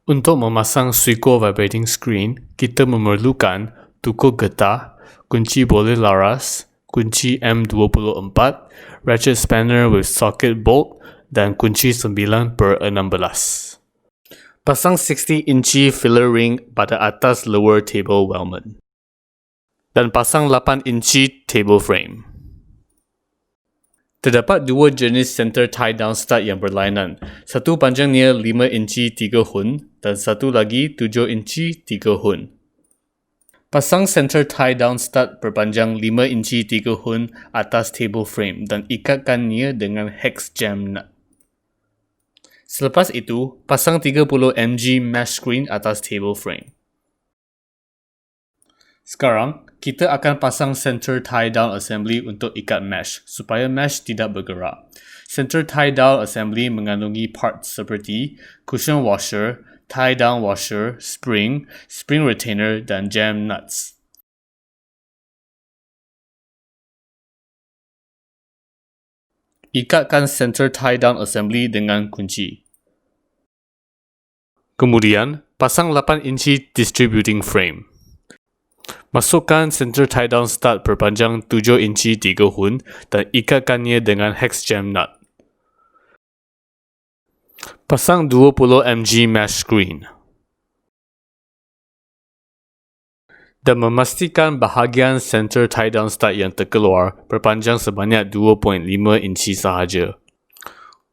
Untuk memasang SWECO vibrating screen, kita memerlukan tukur getah, kunci boleh laras, kunci M24, ratchet spanner with socket bolt dan kunci 9/16. Pasang 60 inci filler ring pada atas lower table weldment. Dan pasang 8 inci table frame. Terdapat dua jenis center tie-down stud yang berlainan. Satu panjangnya 5 inci 3 hun dan satu lagi 7 inci 3 hun. Pasang center tie-down stud berpanjang 5 inci 3 hun atas table frame dan ikatkannya dengan hex jam nut. Selepas itu, pasang 30 mg mesh screen atas table frame. Sekarang, kita akan pasang center tie-down assembly untuk ikat mesh supaya mesh tidak bergerak. Center tie-down assembly mengandungi parts seperti cushion washer, tie-down washer, spring retainer dan jam nuts. Ikatkan center tie-down assembly dengan kunci. Kemudian, pasang 8 inci distributing frame. Masukkan center tie-down stud berpanjang 7 inci 3 hun dan ikatkannya dengan hex jam nut. Pasang 20 mg mesh screen. Dan memastikan bahagian center tie-down stud yang terkeluar berpanjang sebanyak 2.5 inci sahaja.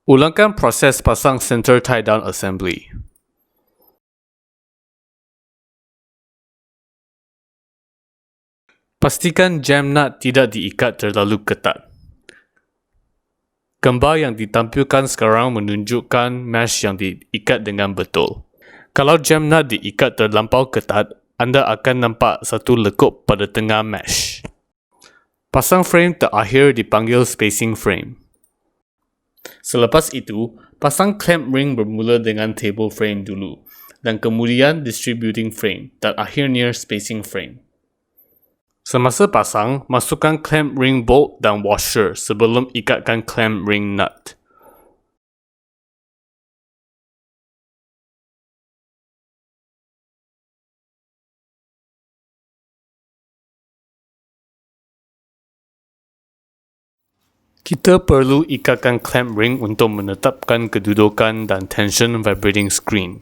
Ulangkan proses pasang center tie-down assembly. Pastikan jam nut tidak diikat terlalu ketat. Gambar yang ditampilkan sekarang menunjukkan mesh yang diikat dengan betul. Kalau jam nut diikat terlampau ketat, anda akan nampak satu lekuk pada tengah mesh. Pasang frame terakhir dipanggil spacing frame. Selepas itu, pasang clamp ring bermula dengan table frame dulu dan kemudian distributing frame dan akhirnya spacing frame. Semasa pasang, masukkan clamp ring bolt dan washer sebelum ikatkan clamp ring nut. Kita perlu ikatkan clamp ring untuk menetapkan kedudukan dan tension vibrating screen.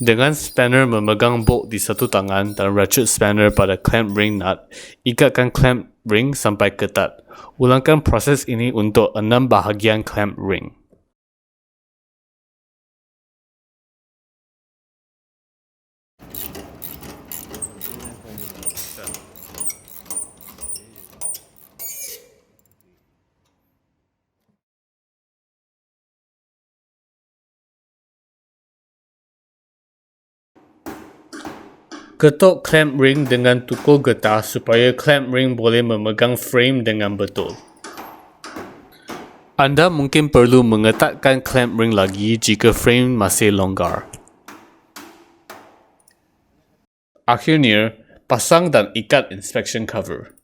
Dengan spanner memegang bolt di satu tangan dan ratchet spanner pada clamp ring nut, ikatkan clamp ring sampai ketat. Ulangkan proses ini untuk 6 bahagian clamp ring. Ketuk clamp ring dengan tukur getah supaya clamp ring boleh memegang frame dengan betul. Anda mungkin perlu mengetatkan clamp ring lagi jika frame masih longgar. Akhirnya, pasang dan ikat inspection cover.